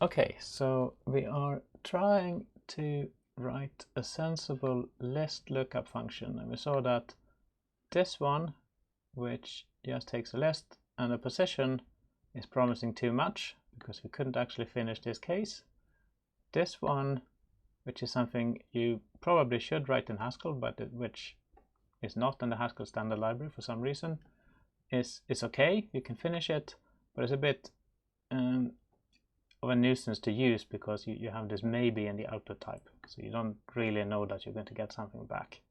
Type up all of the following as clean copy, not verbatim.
Okay, so we are trying to write a sensible list lookup function, and we saw that this one, which just takes a list and a position, is promising too much because we couldn't actually finish this case. This one, which is something you probably should write in Haskell, but which is not in the Haskell standard library for some reason, is okay. You can finish it, but it's a bit of a nuisance to use because you have this maybe in the output type, so you don't really know that you're going to get something back.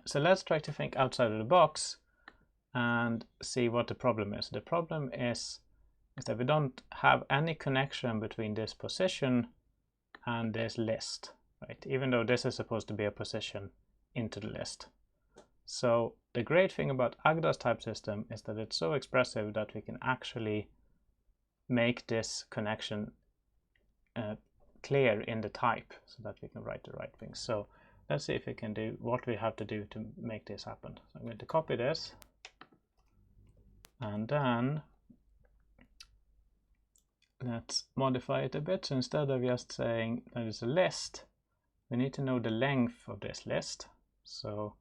So let's try to think outside of the box and see what the problem is. The problem is that we don't have any connection between this position and this list, right? Even though this is supposed to be a position into the list. So the great thing about Agda's type system is that it's so expressive that we can actually make this connection clear in the type so that we can write the right things. So let's see if we can do what we have to do to make this happen. So I'm going to copy this, and then let's modify it a bit. So instead of just saying that it's a list, we need to know the length of this list. So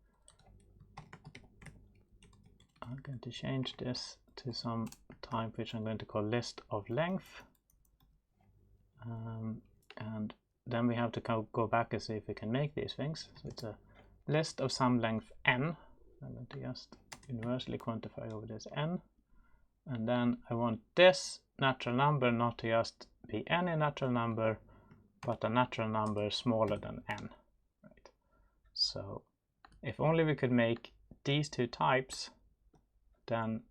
I'm going to change this to some type which I'm going to call list of length, and then we have to go back and see if we can make these things. So it's a list of some length n. I'm going to just universally quantify over this n, and then I want this natural number not to just be any natural number, but a natural number smaller than n. Right. So if only we could make these two types, then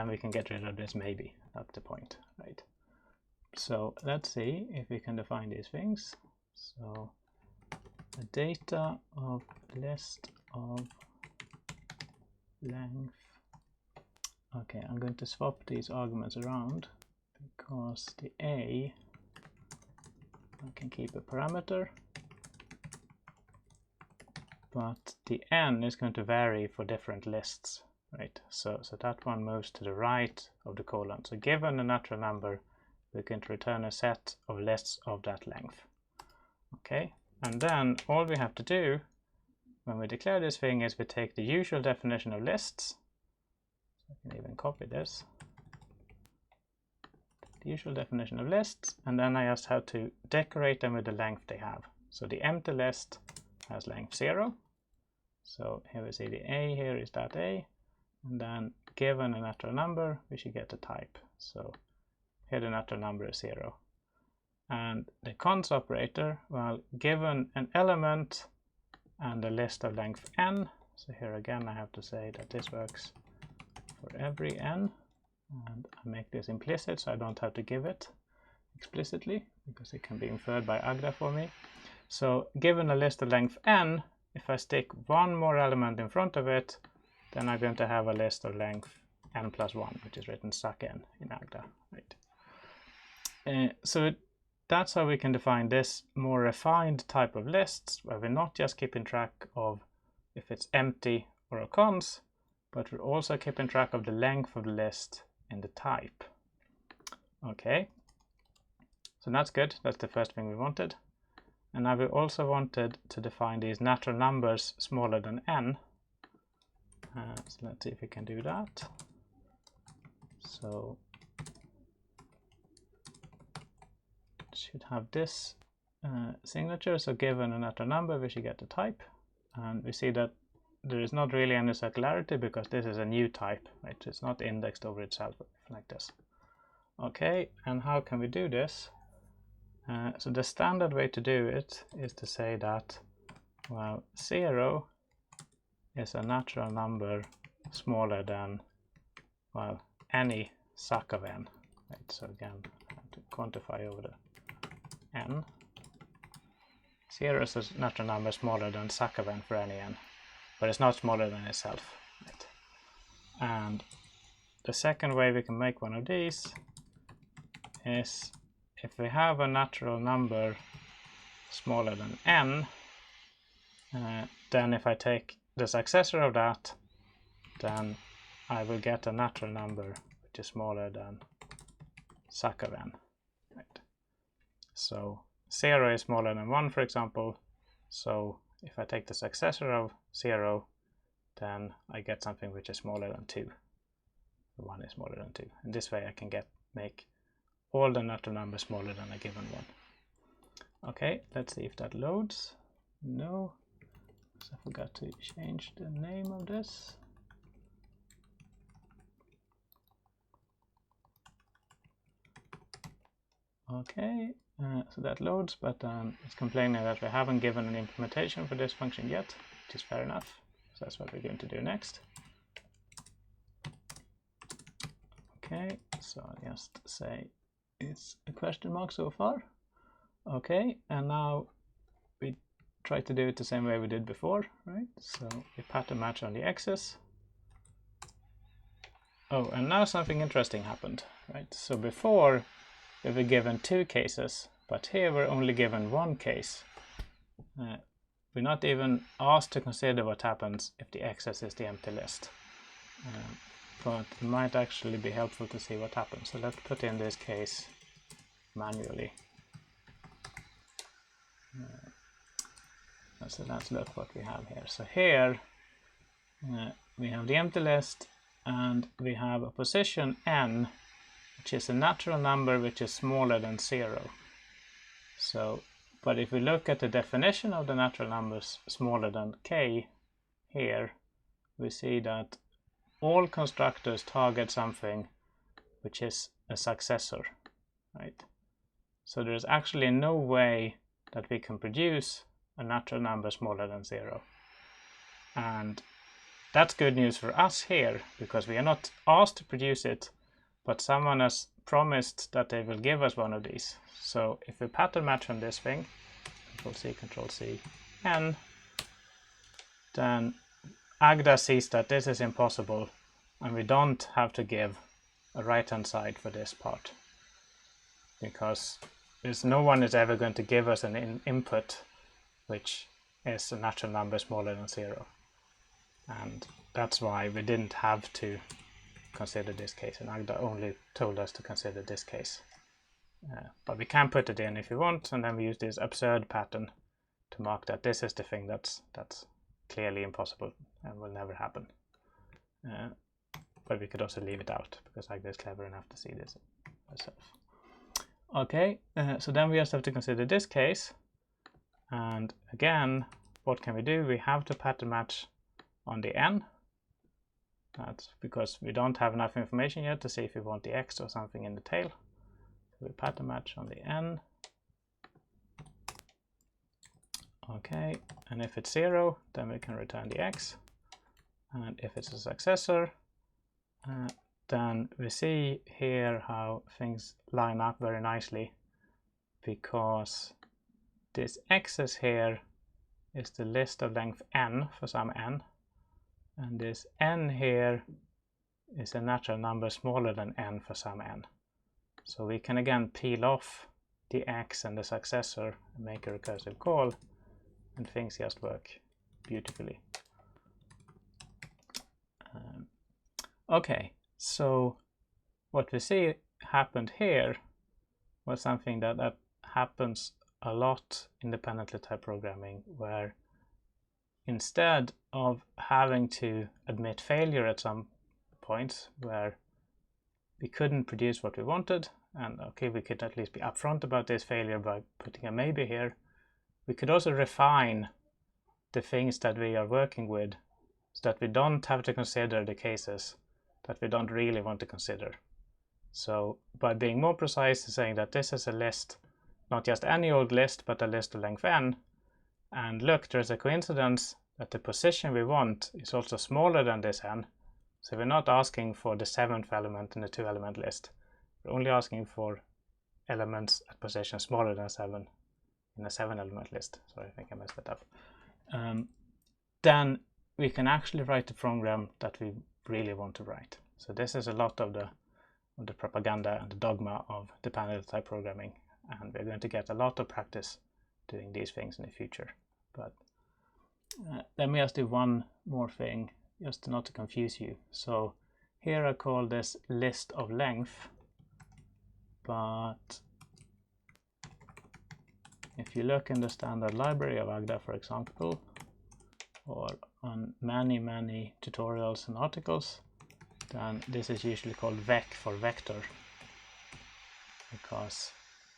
we can get rid of this maybe. That's the point, right? So let's see if we can define these things. So the data of list of length. Okay, I'm going to swap these arguments around because the a I can keep a parameter, but the n is going to vary for different lists, right? So that one moves to the right of the colon. So given a natural number, we can return a set of lists of that length. Okay, and then all we have to do when we declare this thing is we take the usual definition of lists. So I can even copy this. The usual definition of lists, and then I just have to decorate them with the length they have. So the empty list has length 0. So here we see the a here is that a, and then given a natural number, we should get a type. So here the natural number is 0. And the cons operator, well, given an element and a list of length n, so here again I have to say that this works for every n, and I make this implicit so I don't have to give it explicitly because it can be inferred by Agda for me. So given a list of length n, if I stick one more element in front of it, then I'm going to have a list of length n plus 1, which is written suc n in Agda, right? So that's how we can define this more refined type of lists, where we're not just keeping track of if it's empty or a cons, but we're also keeping track of the length of the list in the type. Okay, so that's good. That's the first thing we wanted. And now we also wanted to define these natural numbers smaller than n. So let's see if we can do that. So should have this signature. So given a natural number, we should get the type. And we see that there is not really any circularity because this is a new type, right? It's not indexed over itself like this. Okay, and how can we do this? So the standard way to do it is to say that, well, 0 is a natural number smaller than, well, any suc of n, right? So again, I have to quantify over the n. 0 is a natural number smaller than suc of n for any n, but it's not smaller than itself, right? And the second way we can make one of these is if we have a natural number smaller than n, then if I take the successor of that, then I will get a natural number which is smaller than suc of n. So 0 is smaller than 1, for example. So if I take the successor of 0, then I get something which is smaller than 2. 1 is smaller than 2. And this way I can make all the natural numbers smaller than a given one. Okay, let's see if that loads. No, so I forgot to change the name of this. Okay, so that loads, but it's complaining that we haven't given an implementation for this function yet, which is fair enough. So that's what we're going to do next. Okay, so I'll just say it's a question mark so far. Okay, and now we try to do it the same way we did before, right? So we pattern match on the x's. Oh, and now something interesting happened, right? So before we were given 2 cases, but here we're only given 1 case. We're not even asked to consider what happens if the x's is the empty list. But it might actually be helpful to see what happens. So let's put in this case manually. So let's look what we have here. So here we have the empty list, and we have a position n, which is a natural number which is smaller than 0. So, but if we look at the definition of the natural numbers smaller than k here, we see that all constructors target something which is a successor, right? So there is actually no way that we can produce a natural number smaller than 0. And that's good news for us here, because we are not asked to produce it, but someone has promised that they will give us one of these. So if we pattern match on this thing, Control C, n, then Agda sees that this is impossible, and we don't have to give a right-hand side for this part, because no one is ever going to give us an input which is a natural number smaller than 0. And that's why we didn't have to consider this case, and Agda only told us to consider this case. But we can put it in if we want, and then we use this absurd pattern to mark that this is the thing that's clearly impossible and will never happen. But we could also leave it out, because Agda is clever enough to see this herself. Okay, so then we just have to consider this case. And again, what can we do? We have to pattern match on the n. That's because we don't have enough information yet to see if we want the x or something in the tail. So we pattern match on the n. Okay, and if it's 0, then we can return the x. And if it's a successor, then we see here how things line up very nicely, because this x's here is the list of length n for some n, and this n here is a natural number smaller than n for some n. So we can again peel off the x and the successor and make a recursive call, and things just work beautifully. Okay, so what we see happened here was something that happens a lot independently type programming, where instead of having to admit failure at some points where we couldn't produce what we wanted, and okay, we could at least be upfront about this failure by putting a maybe here, we could also refine the things that we are working with so that we don't have to consider the cases that we don't really want to consider. So by being more precise, saying that this is a list, not just any old list, but a list of length n, and look, there's a coincidence that the position we want is also smaller than this n, so we're not asking for the 7th element in the 2-element list, we're only asking for elements at position smaller than 7 in a 7-element list. Sorry, I think I messed that up. Then we can actually write the program that we really want to write. So this is a lot of the propaganda and the dogma of dependent type programming, and we're going to get a lot of practice doing these things in the future. But let me just do one more thing, just not to confuse you. So here I call this list of length, but if you look in the standard library of Agda, for example, or on many tutorials and articles, then this is usually called vec for vector, because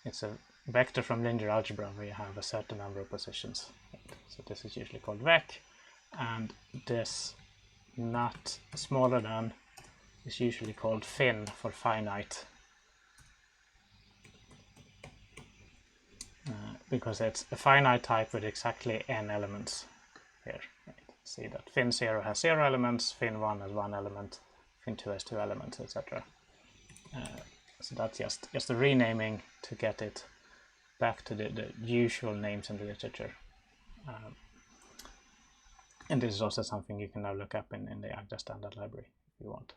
it's a vector from linear algebra where you have a certain number of positions. So this is usually called vec, and this not smaller than is usually called fin for finite, because it's a finite type with exactly n elements here. Right. See that fin 0 has 0 elements, fin 1 has 1 element, fin 2 has 2 elements, etc. So that's just a renaming to get it back to the usual names in the literature. And this is also something you can now look up in the Agda standard library if you want.